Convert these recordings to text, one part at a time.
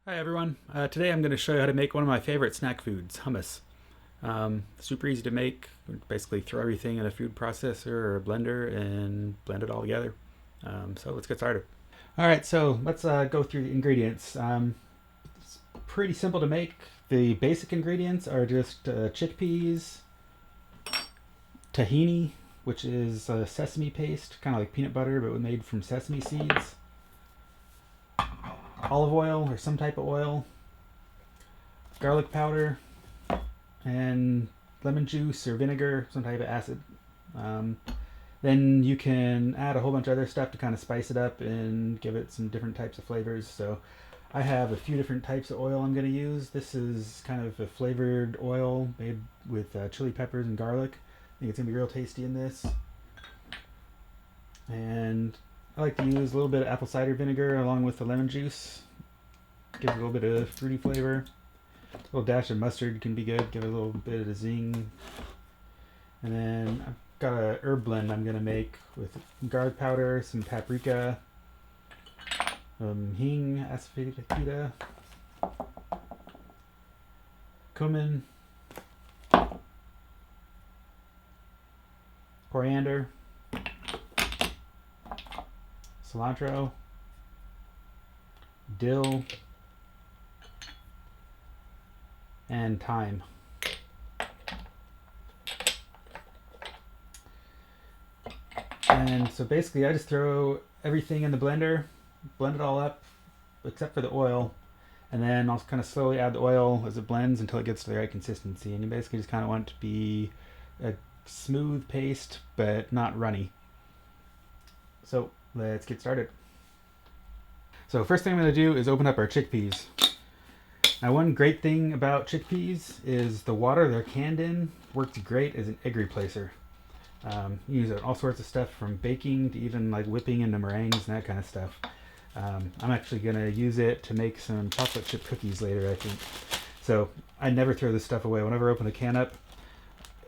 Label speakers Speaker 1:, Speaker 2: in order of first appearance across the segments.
Speaker 1: Hi everyone. Today I'm going to show you how to make one of my favorite snack foods, hummus. Super easy to make. Basically throw everything in a food processor or a blender and blend it all together. So let's get started. Alright, so let's go through the ingredients. It's pretty simple to make. The basic ingredients are just chickpeas, tahini, which is sesame paste, kind of like peanut butter but made from sesame seeds, olive oil or some type of oil, garlic powder, and lemon juice or vinegar, some type of acid. Then you can add a whole bunch of other stuff to kind of spice it up and give it some different types of flavors. So I have a few different types of oil I'm going to use. This is kind of a flavored oil made with chili peppers and garlic. I think it's going to be real tasty in this. And I like to use a little bit of apple cider vinegar along with the lemon juice. Gives a little bit of fruity flavor. A little dash of mustard can be good, give it a little bit of a zing. And then I've got a herb blend I'm gonna make with garlic powder, some paprika, hing, asafoetida, cumin, coriander, cilantro, dill, and thyme. And so basically I just throw everything in the blender, blend it all up except for the oil, and then I'll kind of slowly add the oil as it blends until it gets to the right consistency. And you basically just kind of want it to be a smooth paste but not runny. So let's get started. So first thing I'm going to do is open up our chickpeas. Now one great thing about chickpeas is the water they're canned in works great as an egg replacer. You use all sorts of stuff from baking to even like whipping into meringues and that kind of stuff. I'm actually going to use it to make some chocolate chip cookies later, I think. So I never throw this stuff away. Whenever I open a can up,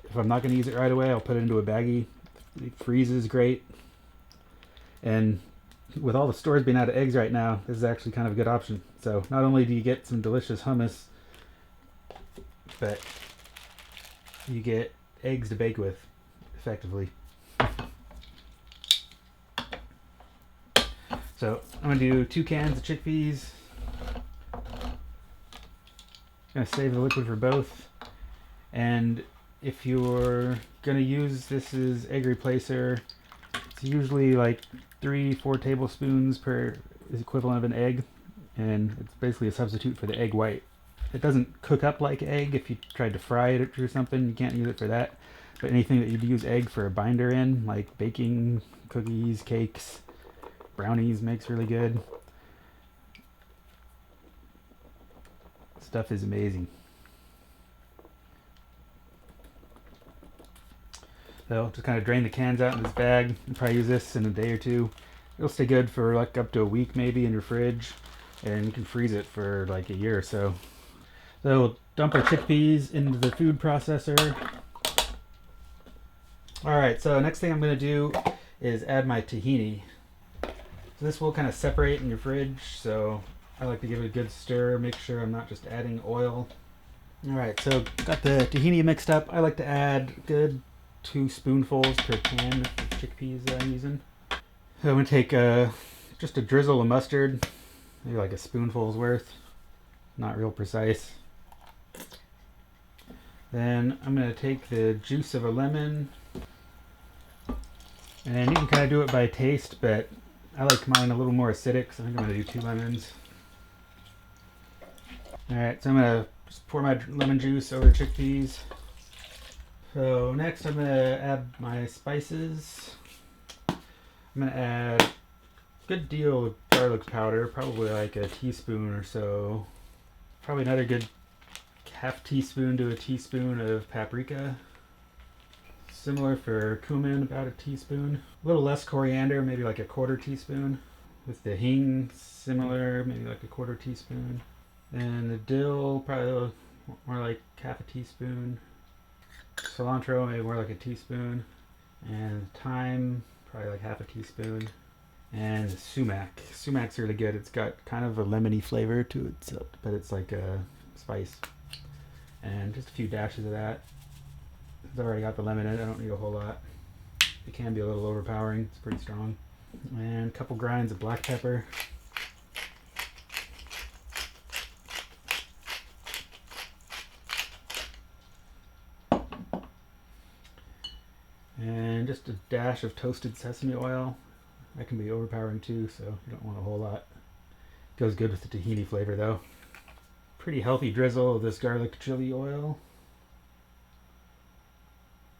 Speaker 1: if I'm not going to use it right away, I'll put it into a baggie. It freezes great. And with all the stores being out of eggs right now, this is actually kind of a good option. So not only do you get some delicious hummus, but you get eggs to bake with effectively. So I'm going to do 2 cans of chickpeas. Going to save the liquid for both. And if you're going to use this as egg replacer, it's usually like 3-4 tablespoons per is equivalent of an egg, and it's basically a substitute for the egg white. It doesn't cook up like egg. If you tried to fry it or something, you can't use it for that. But anything that you'd use egg for a binder in, like baking, cookies, cakes, brownies, makes really good. Stuff is amazing. So just kind of drain the cans out in this bag and probably use this in a day or two. It'll stay good for like up to a week maybe in your fridge, and you can freeze it for like a year or so. So we'll dump our chickpeas into the food processor. Alright, so next thing I'm going to do is add my tahini. So this will kind of separate in your fridge, so I like to give it a good stir, make sure I'm not just adding oil. Alright, so got the tahini mixed up. I like to add a good 2 spoonfuls per can of chickpeas that I'm using. So I'm going to take just a drizzle of mustard, maybe like a spoonful's worth, not real precise. Then I'm going to take the juice of a lemon, and you can kind of do it by taste, but I like mine a little more acidic, so I think I'm going to do 2 lemons. Alright, so I'm going to just pour my lemon juice over the chickpeas. So next I'm going to add my spices. I'm going to add a good deal of garlic powder, probably like a teaspoon or so. Probably another good half teaspoon to a teaspoon of paprika. Similar for cumin, about a teaspoon. A little less coriander, maybe like a 1/4 teaspoon. With the hing, similar, maybe like a 1/4 teaspoon. And the dill, probably more like half a teaspoon. Cilantro, maybe more like a teaspoon. And thyme, probably like half a teaspoon. And sumac. Sumac's really good. It's got kind of a lemony flavor to it, so, but it's like a spice. And just a few dashes of that. I've already got the lemon in it. I don't need a whole lot. It can be a little overpowering. It's pretty strong. And a couple grinds of black pepper. And just a dash of toasted sesame oil. That can be overpowering too, so you don't want a whole lot. Goes good with the tahini flavor though. Pretty healthy drizzle of this garlic chili oil.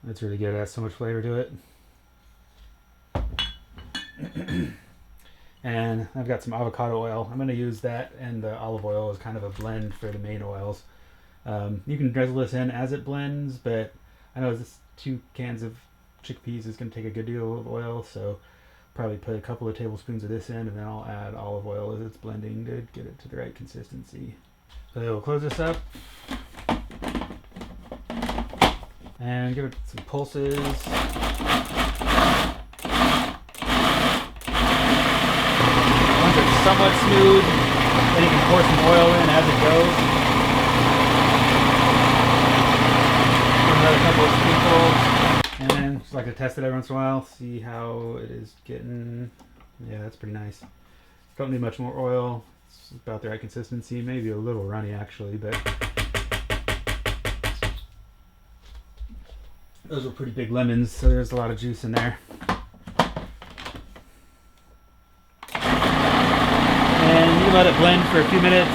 Speaker 1: That's really good. It has so much flavor to it. And I've got some avocado oil. I'm going to use that and the olive oil as kind of a blend for the main oils. You can drizzle this in as it blends, but I know this 2 cans of chickpeas is going to take a good deal of oil, so probably put a couple of tablespoons of this in, and then I'll add olive oil as it's blending to get it to the right consistency. So we'll close this up and give it some pulses. Once it's somewhat smooth, then you can pour some oil in as it goes. Another couple of spoonfuls. And then just like to test it every once in a while, see how it is getting. Yeah, that's pretty nice. Don't need much more oil. It's about the right consistency. Maybe a little runny actually, but those were pretty big lemons, so there's a lot of juice in there. And you let it blend for a few minutes.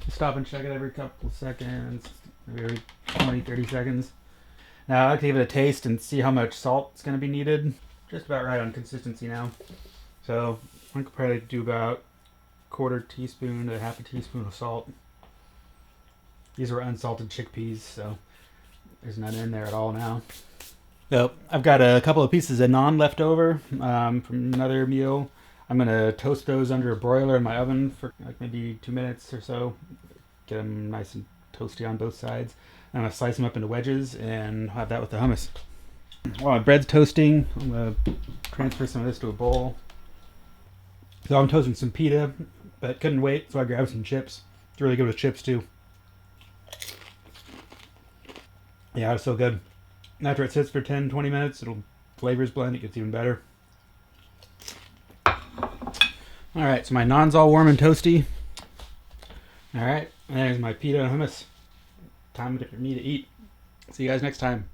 Speaker 1: Stop and check it every couple of seconds, maybe every 20-30 seconds. Now I like to give it a taste and see how much salt is going to be needed. Just about right on consistency now. So I could probably do about 1/4 teaspoon to 1/2 teaspoon of salt. These were unsalted chickpeas, so there's none in there at all now. So I've got a couple of pieces of naan left over from another meal. I'm going to toast those under a broiler in my oven for like maybe 2 minutes or so. Get them nice and toasty on both sides. I'm going to slice them up into wedges and have that with the hummus. While my bread's toasting, I'm going to transfer some of this to a bowl. So I'm toasting some pita, but couldn't wait, so I grabbed some chips. It's really good with chips too. Yeah, it's so good. After it sits for 10-20 minutes, it'll flavors blend, it gets even better. Alright, so my naan's all warm and toasty. Alright, and there's my pita and hummus. Time for me to eat. See you guys next time.